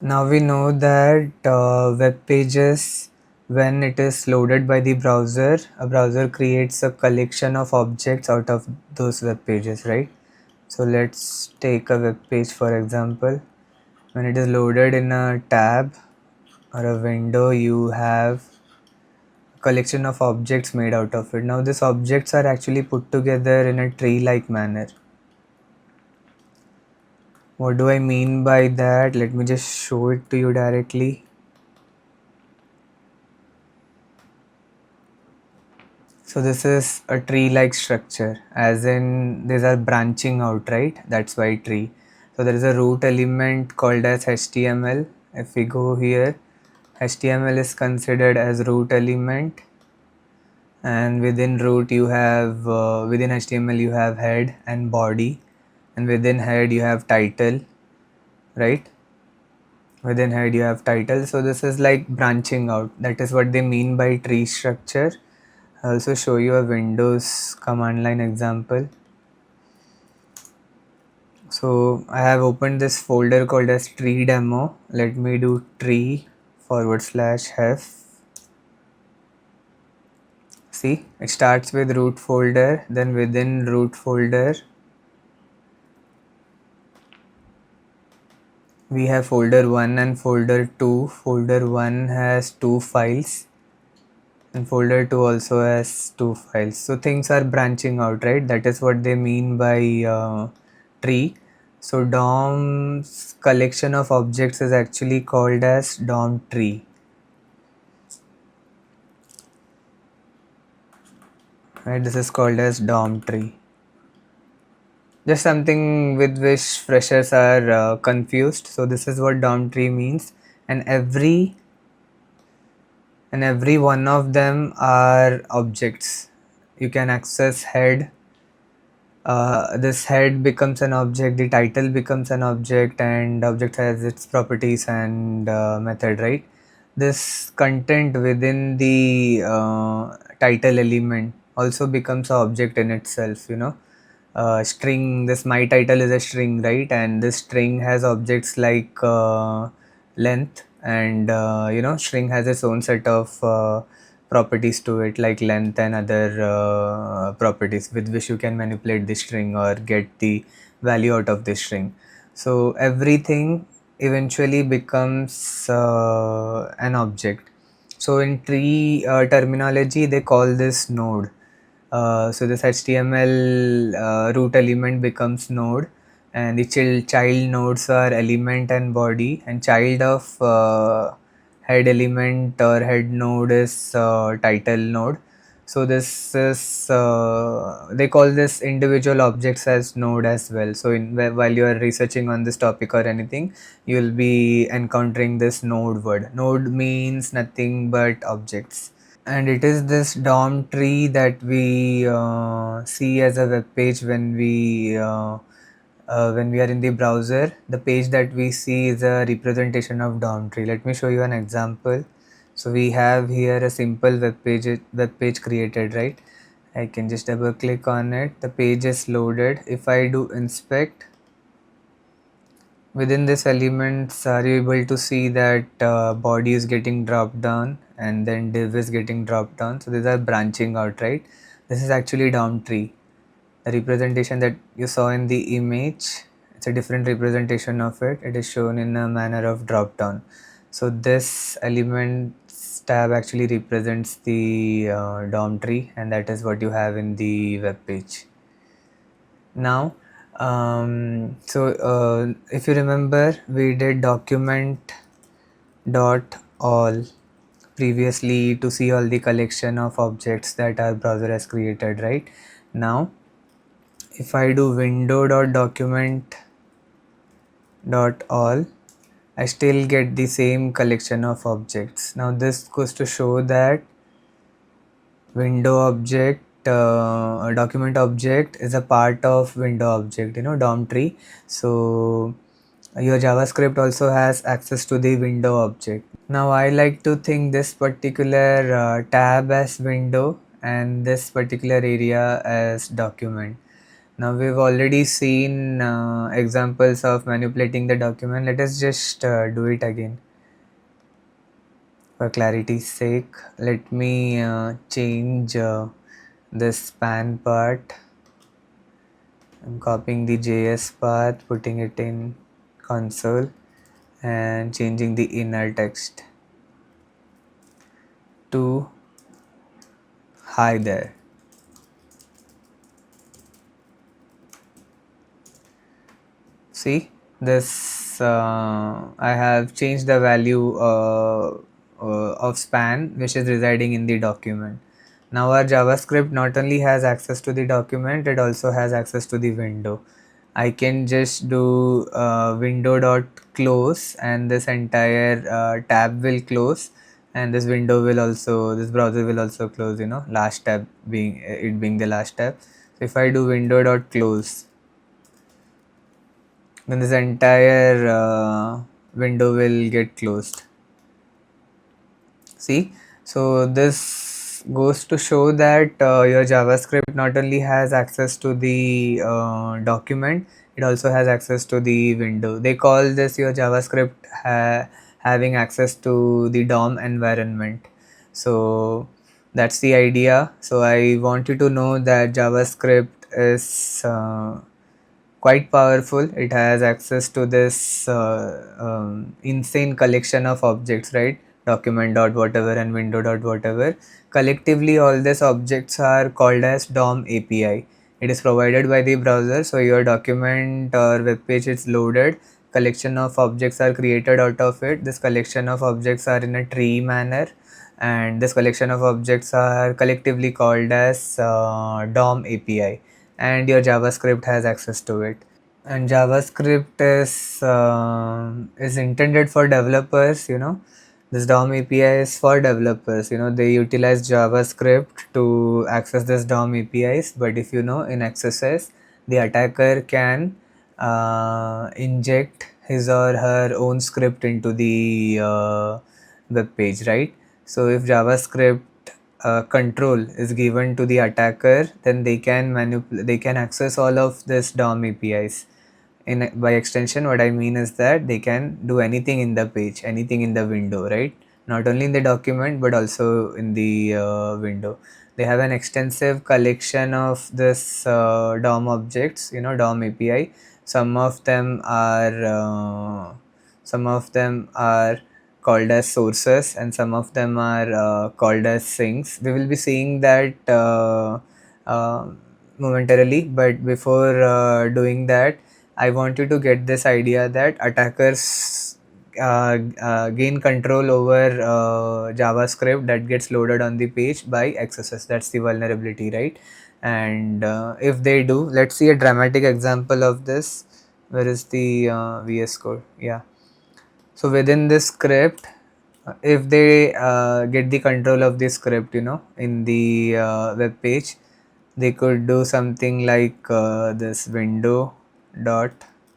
Now we know that web pages, when it is loaded by the browser, a browser creates a collection of objects out of those web pages, right? So let's take a web page for example. When it is loaded in a tab or a window, you have a collection of objects made out of it. Now these objects are actually put together in a tree-like manner. What do I mean by that? Let me just show it to you directly. So this is a tree-like structure, as in these are branching out, right? That's why tree. So there is a root element called as HTML. If we go here, HTML is considered as root element, and within root you have within HTML you have head and body, and within head you have title, right? Within head you have title. So this is like branching out. That is what they mean by tree structure. I'll also show you a Windows command line example. So I have opened this folder called as tree demo. Let me do tree/hef. See, it starts with root folder, then within root folder we have folder 1 and folder 2. Folder 1 has 2 files and folder 2 also has 2 files. So things are branching out, right? That is what they mean by tree. So DOM's collection of objects is actually called as DOM tree. Right, this is called as DOM tree. Just something with which freshers are confused. So this is what DOM tree means, and every one of them are objects. You can access head. This head becomes an object, the title becomes an object, and object has its properties and method, right? This content within the title element also becomes an object in itself, string. This my title is a string, right? And this string has objects like length, and string has its own set of properties to it, like length and other properties with which you can manipulate the string or get the value out of the string. So everything eventually becomes an object. So in tree terminology, they call this node. So this HTML root element becomes node, and the child nodes are element and body, and child of head element or head node is title node. So this is they call this individual objects as node as well. So while you are researching on this topic or anything, you will be encountering this node word. Node means nothing but objects, and it is this DOM tree that we see as a web page when we are in the browser. The page that we see is a representation of DOM tree. Let me show you an example. So we have here a simple web page created, right? I can just double click on it. The page is loaded. If I do inspect, within this elements, are you able to see that body is getting dropped down and then div is getting dropped down? So these are branching out, right? This is actually DOM tree. The representation that you saw in the image, it's a different representation of it. It is shown in a manner of drop down. So this elements tab actually represents the DOM tree, and that is what you have in the web page. Now, if you remember, we did document dot all previously to see all the collection of objects that our browser has created, right? Now, if I do window.document dot all, I still get the same collection of objects. Now this goes to show that window object, a document object is a part of window object, DOM tree. So your JavaScript also has access to the window object. Now I like to think this particular tab as window and this particular area as document. Now we've already seen examples of manipulating the document. Let us just do it again. For clarity's sake, let me change this span part. I'm copying the JS path, putting it in console and changing the inner text to hi there. See this, I have changed the value of span which is residing in the document. Now our JavaScript not only has access to the document, it also has access to the window. I can just do window dot close, and this entire tab will close, and this window will also, this browser will also close, last tab being it being the last tab. So if I do window dot close, then this entire window will get closed. See, so this goes to show that your JavaScript not only has access to the document, it also has access to the window. They call this your JavaScript having access to the DOM environment. So that's the idea. So I want you to know that JavaScript is quite powerful. It has access to this insane collection of objects, right? Document dot whatever and window dot whatever. Collectively, all these objects are called as DOM API. It is provided by the browser, so your document or web page is loaded. Collection of objects are created out of it. This collection of objects are in a tree manner, and this collection of objects are collectively called as DOM API, and your JavaScript has access to it. And JavaScript is intended for developers. This DOM API is for developers. They utilize JavaScript to access this DOM APIs. But if in XSS, the attacker can inject his or her own script into the web page, right? So if JavaScript control is given to the attacker, then they can they can access all of this DOM APIs. By extension, what I mean is that they can do anything in the page, anything in the window, right? Not only in the document but also in the window. They have an extensive collection of this DOM objects, DOM API. Some of them are called as sources, and some of them are called as sinks. We will be seeing that momentarily, but before doing that, I want you to get this idea that attackers gain control over JavaScript that gets loaded on the page by XSS. That's the vulnerability, right? And if they do, let's see a dramatic example of this. Where is the VS Code? Yeah. So within this script, if they get the control of the script, in the web page, they could do something like this window dot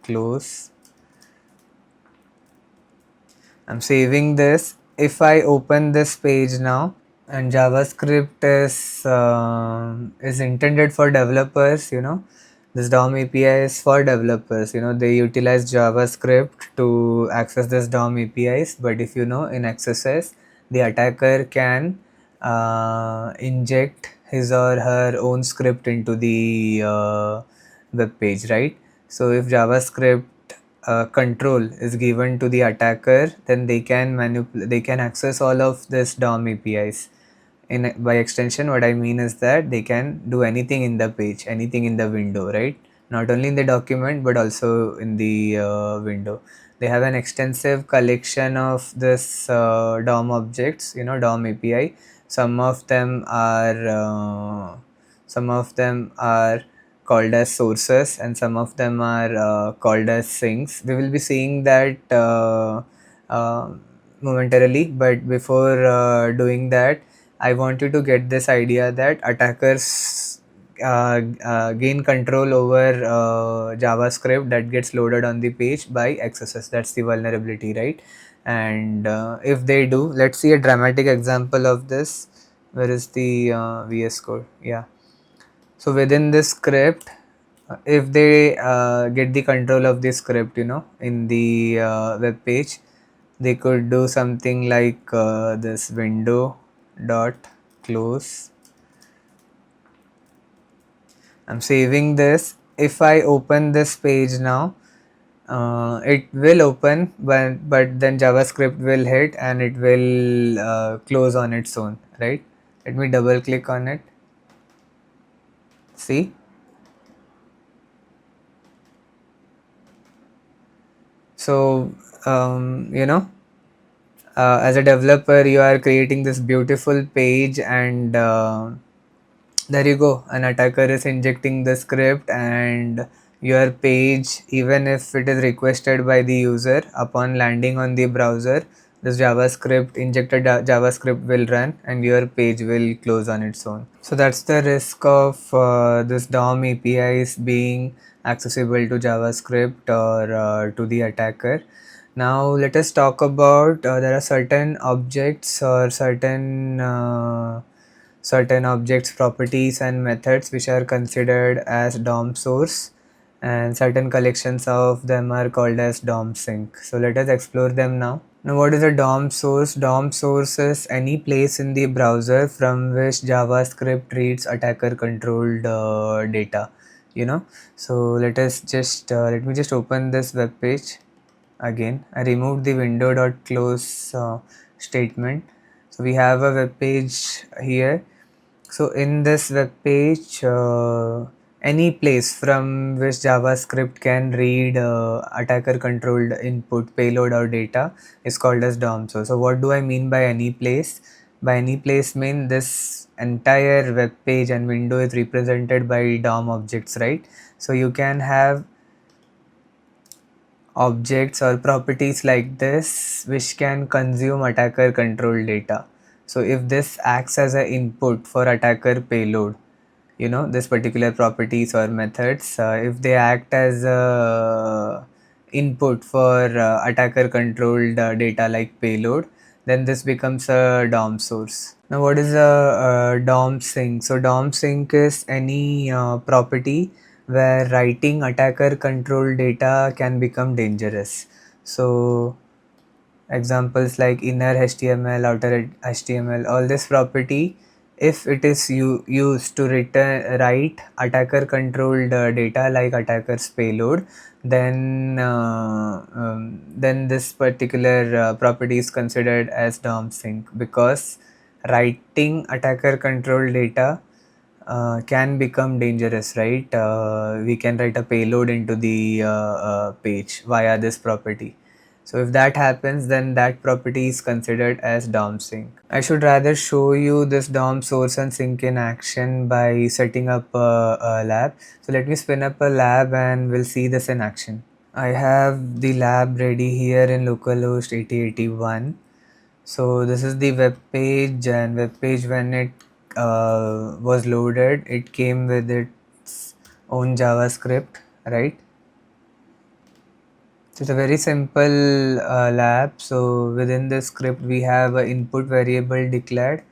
close. I'm saving this. If I open this page now, and JavaScript is intended for developers. This DOM API is for developers. They utilize JavaScript to access this DOM APIs. But if in XSS, the attacker can inject his or her own script into the web page, right? So if JavaScript control is given to the attacker, then they can they can access all of this DOM APIs. By extension, what I mean is that they can do anything in the page, anything in the window, right? Not only in the document but also in the window. They have an extensive collection of this DOM objects, DOM API. Some of them are called as sources, and some of them are called as sinks. We will be seeing that momentarily, but before doing that, I want you to get this idea that attackers gain control over JavaScript that gets loaded on the page by XSS. That's the vulnerability, right? And if they do, let's see a dramatic example of this. Where is the VS Code? Yeah. So within this script, if they get the control of the script, in the web page, they could do something like this window dot close. I'm saving this. If I open this page now, it will open, but then JavaScript will hit and it will close on its own, right? Let me double click on it. See? So, as a developer, you are creating this beautiful page, and there you go. An attacker is injecting the script, and your page, even if it is requested by the user, upon landing on the browser, this JavaScript, injected JavaScript will run and your page will close on its own. So that's the risk of this DOM APIs being accessible to JavaScript or to the attacker. Now let us talk about there are certain objects or certain objects properties and methods which are considered as DOM source, and certain collections of them are called as DOM sink. So let us explore them now. Now what is a DOM source? DOM source is any place in the browser from which JavaScript reads attacker controlled data, so let me just open this web page again. I removed the window.close statement. So we have a web page here. So in this web page, any place from which JavaScript can read attacker controlled input, payload or data is called as DOM source. So what do I mean by any place? By any place mean this entire web page and window is represented by DOM objects, right? So you can have objects or properties like this which can consume attacker control data. So if this acts as an input for attacker payload, this particular properties or methods, if they act as a input for attacker controlled data like payload, then this becomes a DOM source. Now what is a DOM sink? So DOM sink is any property where writing attacker controlled data can become dangerous. So examples like inner HTML, outer HTML, all this property, if it is used to write attacker controlled data like attacker's payload, then this particular property is considered as DOM sink, because writing attacker controlled data can become dangerous, right? We can write a payload into the page via this property. So if that happens, then that property is considered as DOM sink. I should rather show you this DOM source and sink in action by setting up a lab. So let me spin up a lab and we'll see this in action. I have the lab ready here in localhost 8081. So this is the web page, and web page, when it was loaded, it came with its own JavaScript, right? So it's a very simple lab. So within this script, we have an input variable declared,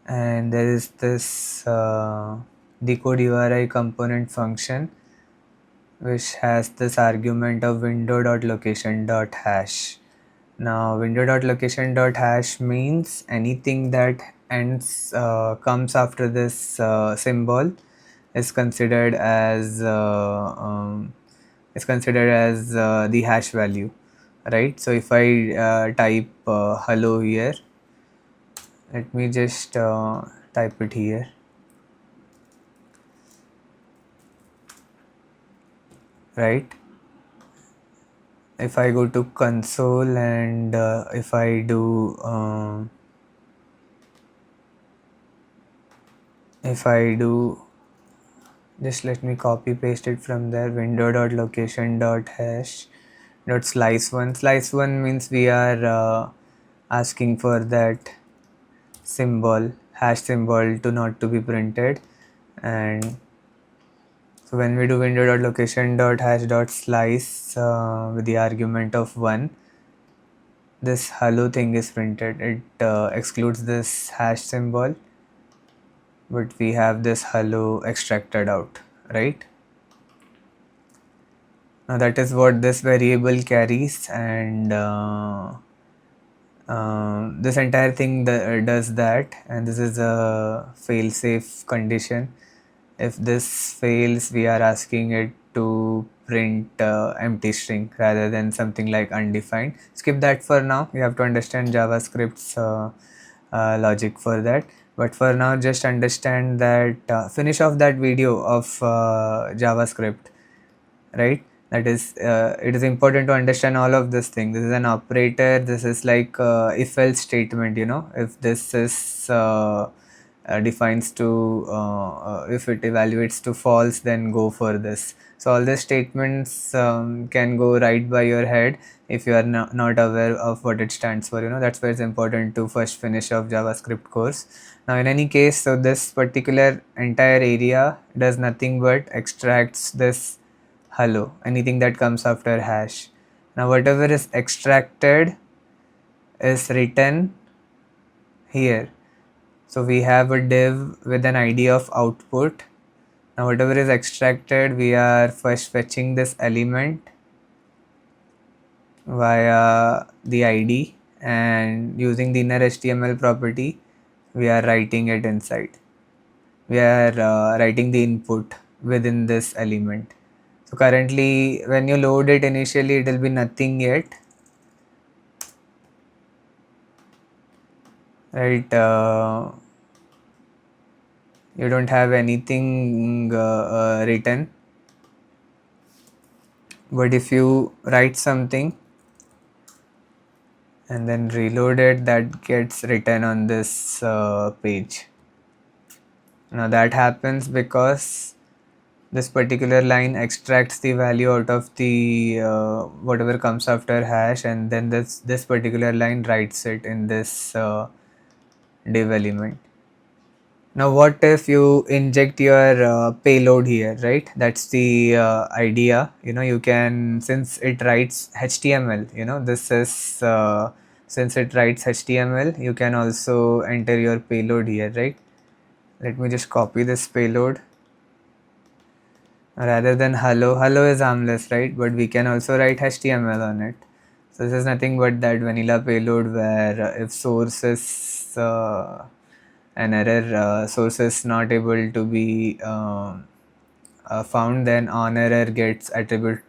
and there is this decode URI component function which has this argument of window.location.hash. Now window.location.hash means anything that comes after this symbol is considered as the hash value, right? So if I type hello here, let me just type it here, right? If I go to console and if I do just let me copy paste it from there, window.location.hash dot slice1 means we are asking for that symbol, hash symbol, to not to be printed. And so when we do window.location.hash.slice with the argument of 1, this hello thing is printed. It excludes this hash symbol, but we have this hello extracted out, right? Now that is what this variable carries, and this entire thing does that, and this is a fail-safe condition. If this fails, we are asking it to print empty string rather than something like undefined. Skip that for now. You have to understand JavaScript's logic for that. But for now, just understand that finish off that video of JavaScript, right? That is, it is important to understand all of this thing. This is an operator. This is like if else statement, you know. If this is defines to if it evaluates to false, then go for this. So all these statements can go right by your head if you are not aware of what it stands for, you know. That's why it's important to first finish off JavaScript course. Now in any case, so this particular entire area does nothing but extracts this hello, anything that comes after hash. Now whatever is extracted is written here. So we have a div with an ID of output. Now whatever is extracted, we are first fetching this element via the ID, and using the inner HTML property, we are writing it inside. We are writing the input within this element. So currently when you load it initially, it will be nothing yet, right? You don't have anything written, but if you write something and then reload it, that gets written on this page. Now that happens because this particular line extracts the value out of the whatever comes after hash, and then this particular line writes it in this div element. Now what if you inject your payload here, right? That's the idea. You know, you can, since it writes HTML, you know, this is since it writes HTML, you can also enter your payload here, right? Let me just copy this payload. Rather than hello is harmless, right? But we can also write HTML on it. So this is nothing but that vanilla payload where if source is an error, source is not able to be found, then on error gets executed,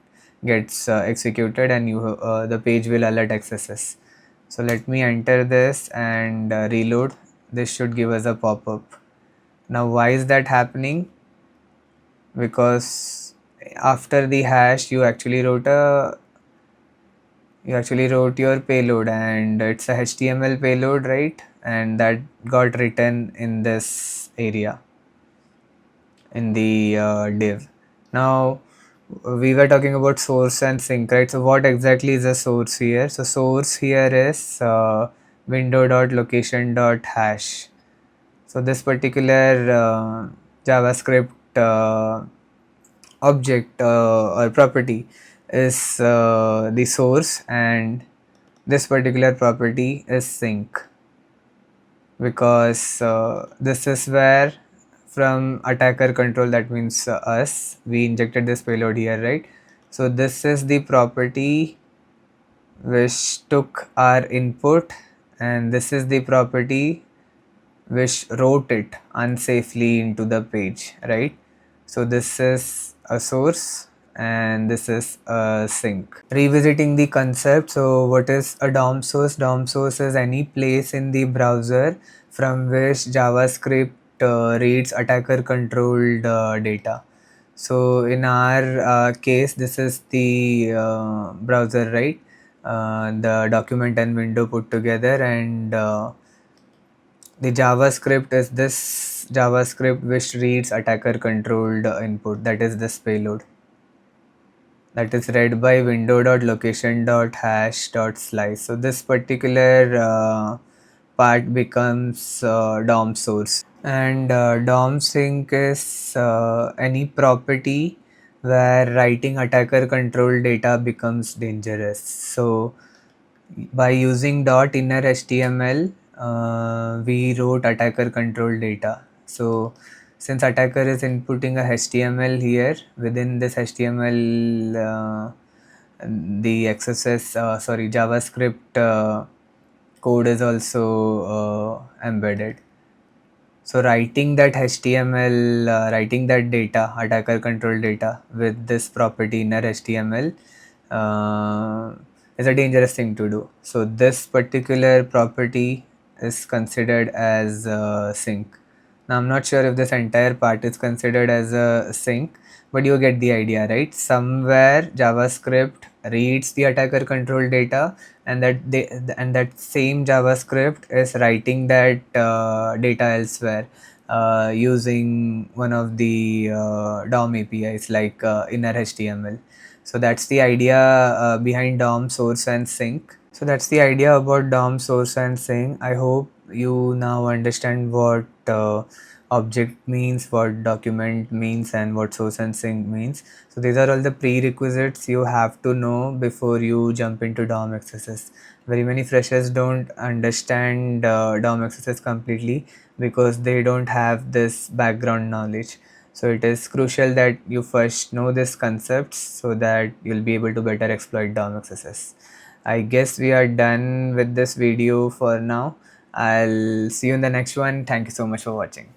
and you the page will alert XSS. So let me enter this and reload. This should give us a pop-up. Now why is that happening? Because after the hash you actually wrote your payload, and it's a HTML payload, right? And that got written in this area in the div. Now we were talking about source and sink, right? So what exactly is a source here? So source here is window.location.hash. So this particular JavaScript object or property is the source, and this particular property is sink, because this is where from attacker control, that means us, we injected this payload here, right? So this is the property which took our input, and this is the property which wrote it unsafely into the page, right? So this is a source and this is a sink. Revisiting the concept, so what is a DOM source? DOM source is any place in the browser from which JavaScript reads attacker controlled data. So in our case, this is the browser, right? The document and window put together, and the JavaScript is this JavaScript which reads attacker controlled input, that is this payload, that is read by window.location.hash.slice. So this particular part becomes DOM source, and DOM sync is any property where writing attacker controlled data becomes dangerous. So by using dot inner HTML, we wrote attacker control data. So Since attacker is inputting a HTML here, within this HTML, the XSS, JavaScript code is also embedded. So writing that HTML, writing that data, attacker control data with this property inner HTML is a dangerous thing to do. So this particular property is considered as sync. Now I'm not sure if this entire part is considered as a sync, but you get the idea, right? Somewhere JavaScript reads the attacker control data, and that same JavaScript is writing that data elsewhere using one of the DOM APIs like inner HTML. So that's the idea behind DOM source and sync. So that's the idea about DOM source and sync. I hope you now understand what object means, what document means, and what source and sync means. So these are all the prerequisites you have to know before you jump into DOM XSS. Very many freshers don't understand DOM XSS completely because they don't have this background knowledge. So it is crucial that you first know this concepts so that you'll be able to better exploit DOM XSS. I guess we are done with this video for now. I'll see you in the next one. Thank you so much for watching.